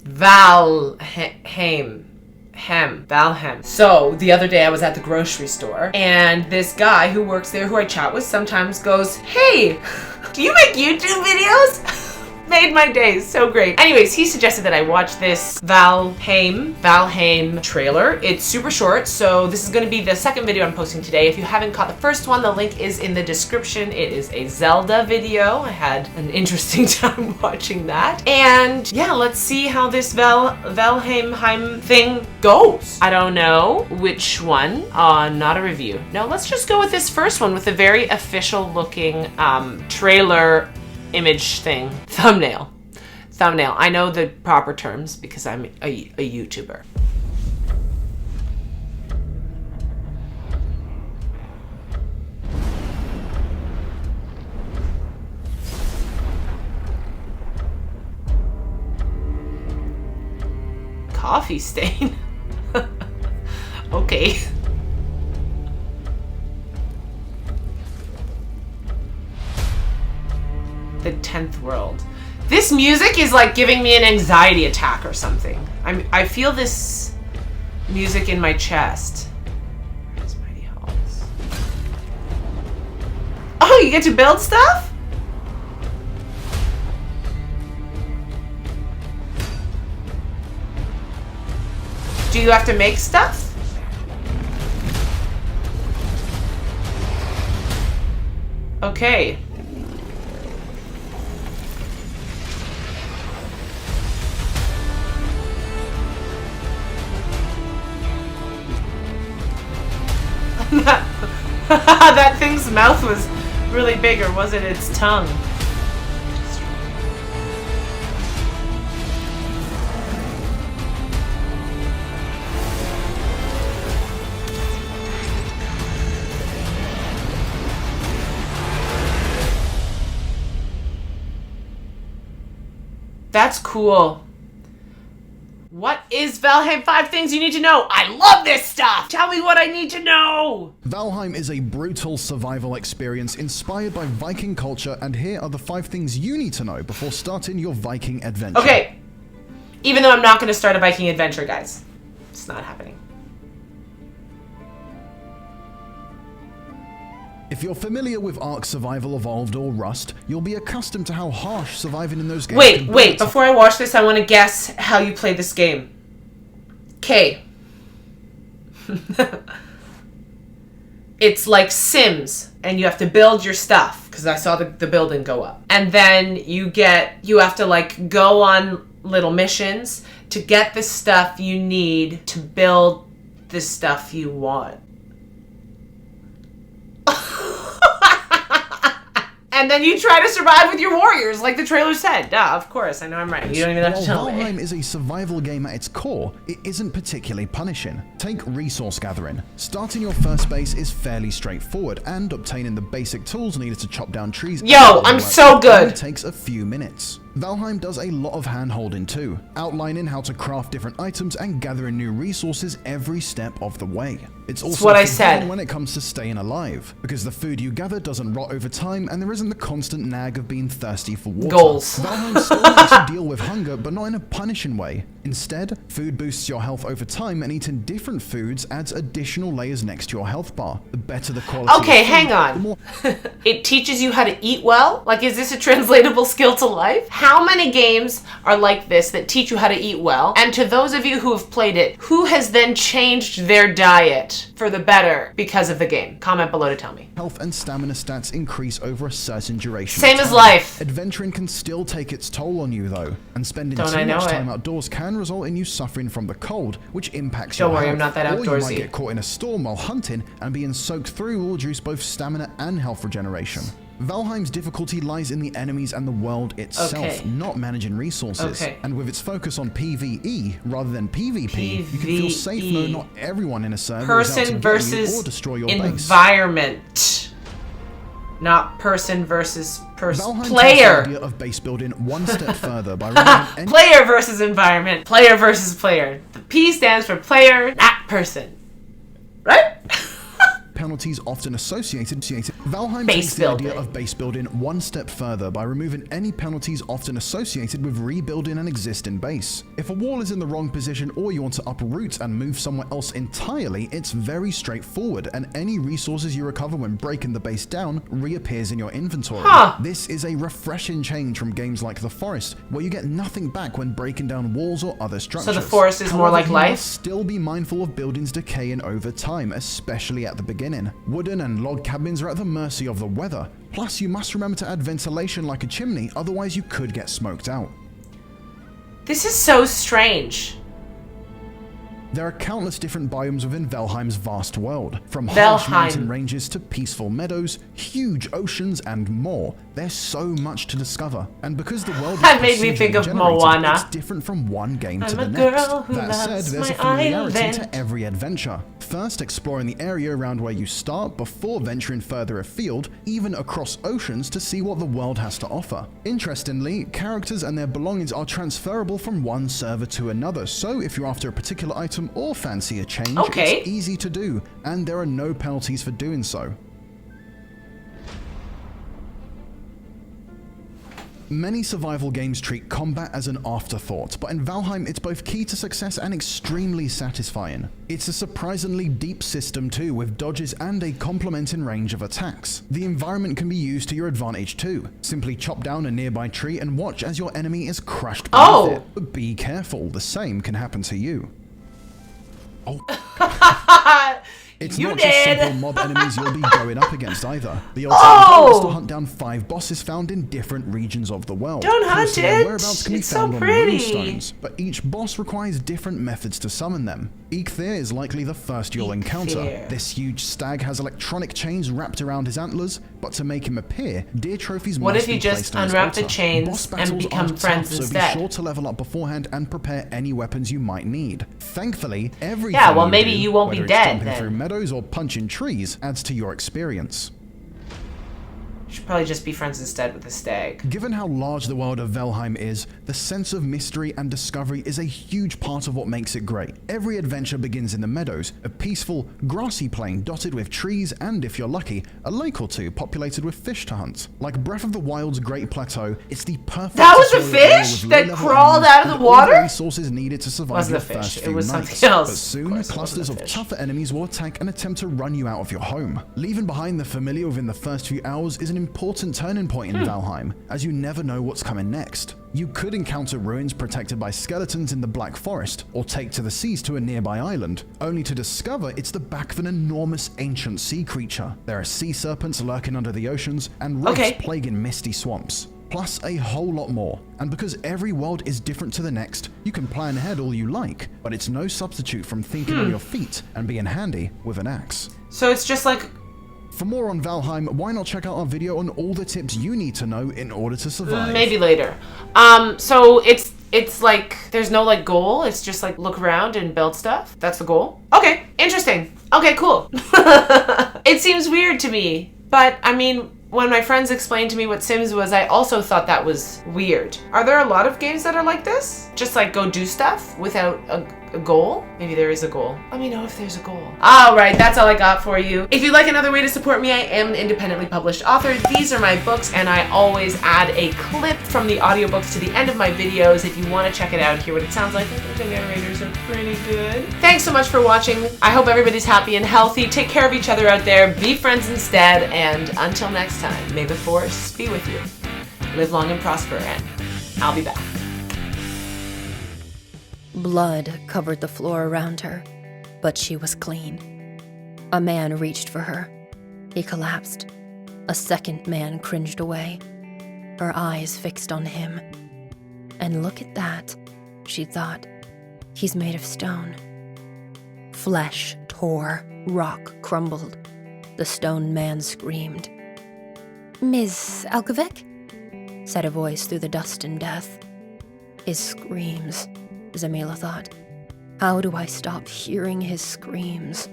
Valheim. So the other day I was at the grocery store and this guy who works there, who I chat with sometimes, goes, "Hey, do you make YouTube videos?" Made my day so great. Anyways, he suggested that I watch this Valheim trailer. It's super short, so this is going to be the second video I'm posting today. If you haven't caught the first one, the link is in the description. It is a Zelda video. I had an interesting time watching that. And yeah, let's see how this Valheim thing goes. I don't know which one. Not a review. No, let's just go with this first one with a very official looking trailer image thing. Thumbnail. I know the proper terms because I'm a YouTuber. Coffee stain. Okay. The 10th world. This music is like giving me an anxiety attack or something. I feel this music in my chest. Where's Mighty Halls? Oh, you get to build stuff? Do you have to make stuff? Okay. That thing's mouth was really big, or was it its tongue? That's cool. What is Valheim? 5 things you need to know. I love this stuff. Tell me what I need to know. Valheim is a brutal survival experience inspired by Viking culture, and here are the 5 things you need to know before starting your Viking adventure. Okay. Even though I'm not going to start a Viking adventure, guys. It's not happening. If you're familiar with Ark Survival Evolved or Rust, you'll be accustomed to how harsh surviving in those games can be. Wait, before I watch this, I want to guess how you play this game. Okay. It's like Sims, and you have to build your stuff, because I saw the building go up. And then you have to like go on little missions to get the stuff you need to build the stuff you want. And then you try to survive with your warriors, like the trailer said. Duh, of course, I know I'm right. You don't even have to tell me. While Valheim is a survival game at its core, it isn't particularly punishing. Take resource gathering. Starting your first base is fairly straightforward, and obtaining the basic tools needed to chop down trees. Yo, I'm so good. Takes a few minutes. Valheim does a lot of hand-holding too, outlining how to craft different items and gathering new resources every step of the way. It's also what I said when it comes to staying alive, because the food you gather doesn't rot over time, and there isn't the constant nag of being thirsty for water. Goals. Valheim still makes you deal with hunger, but not in a punishing way. Instead, food boosts your health over time, and eating different foods adds additional layers next to your health bar. The better the quality. Okay, hang on. It teaches you how to eat well? Like, is this a translatable skill to life? How many games are like this that teach you how to eat well? And to those of you who have played it, who has then changed their diet for the better because of the game? Comment below to tell me. Health and stamina stats increase over a certain duration. Same as life. Adventuring can still take its toll on you though, and spending too much time outdoors can result in you suffering from the cold, which impacts your health. Don't worry, I'm not that outdoorsy. Or you might get caught in a storm while hunting, and being soaked through will reduce both stamina and health regeneration. Valheim's difficulty lies in the enemies and the world itself, not managing resources. And with its focus on PvE rather than PvP, you can feel safe knowing not everyone in a server is out to get you or destroy your environment. Not person versus person. Valheim Player. takes the idea of base building one step further by running player versus environment. Player versus player. The P stands for player, not person. Right? penalties often associated. Valheim takes the idea of base building one step further by removing any penalties often associated with rebuilding an existing base. If a wall is in the wrong position or you want to uproot and move somewhere else entirely, it's very straightforward, and any resources you recover when breaking the base down reappears in your inventory. This is a refreshing change from games like The Forest, where you get nothing back when breaking down walls or other structures. So The Forest is more like life? You must still be mindful of buildings decaying over time, especially at the beginning. Wooden and log cabins are at the mercy of the weather. Plus, you must remember to add ventilation like a chimney, otherwise you could get smoked out. This is so strange. There are countless different biomes within Valheim's vast world, from harsh mountain ranges to peaceful meadows, huge oceans, and more. There's so much to discover, and because the world that made me think of Moana. It's different from one game to the next. That said, there's a familiarity to every adventure. First, exploring the area around where you start before venturing further afield, even across oceans, to see what the world has to offer. Interestingly, characters and their belongings are transferable from one server to another, so if you're after a particular item or fancy a change, it's easy to do, and there are no penalties for doing so. Many survival games treat combat as an afterthought, but in Valheim it's both key to success and extremely satisfying. It's a surprisingly deep system too, with dodges and a complementing range of attacks. The environment can be used to your advantage too. Simply chop down a nearby tree and watch as your enemy is crushed beneath it. But be careful, the same can happen to you. It's not just simple mob enemies you'll be going up against either. The ultimate is to hunt down 5 bosses found in different regions of the world. Don't hunt it! Whereabouts can be found on runestones, but each boss requires different methods to summon them. Eikthyr is likely the first you'll encounter. This huge stag has electronic chains wrapped around his antlers, but to make him appear, deer trophies must be placed on his altar. What if you just unwrap the chains and become friends instead? So be sure to level up beforehand and prepare any weapons you might need. Thankfully, everything maybe you won't be dead then. Or punching trees adds to your experience. Should probably just be friends instead with the stag. Given how large the world of Valheim is, the sense of mystery and discovery is a huge part of what makes it great. Every adventure begins in the meadows, a peaceful, grassy plain dotted with trees and, if you're lucky, a lake or two populated with fish to hunt. Like Breath of the Wild's Great Plateau, it's the perfect. That was a fish that crawled out of the water? The resources needed to survive your first few nights. Something else. But soon, clusters of tougher enemies will attack and attempt to run you out of your home. Leaving behind the familiar within the first few hours is an important turning point in Valheim, as you never know what's coming next. You could encounter ruins protected by skeletons in the Black Forest, or take to the seas to a nearby island, only to discover it's the back of an enormous ancient sea creature. There are sea serpents lurking under the oceans, and rifts plaguing misty swamps. Plus a whole lot more. And because every world is different to the next, you can plan ahead all you like, but it's no substitute from thinking on your feet and being handy with an axe. So it's just like... For more on Valheim, why not check out our video on all the tips you need to know in order to survive? Maybe later. So it's like, there's no like goal, it's just like look around and build stuff? That's the goal? Okay, interesting. Okay, cool. It seems weird to me, but I mean, when my friends explained to me what Sims was, I also thought that was weird. Are there a lot of games that are like this? Just like go do stuff without a goal? Maybe there is a goal. Let me know if there's a goal. All right, that's all I got for you. If you'd like another way to support me, I am an independently published author. These are my books, and I always add a clip from the audiobooks to the end of my videos. If you want to check it out, hear what it sounds like, I think the narrators are pretty good. Thanks so much for watching. I hope everybody's happy and healthy. Take care of each other out there. Be friends instead. And until next time, may the force be with you. Live long and prosper, and I'll be back. Blood covered the floor around her, but she was clean. A man reached for her. He collapsed. A second man cringed away, her eyes fixed on him. And look at that, she thought. He's made of stone. Flesh tore, rock crumbled. The stone man screamed. "Ms. Alkovec?" said a voice through the dust and death. His screams, Zamila thought. How do I stop hearing his screams?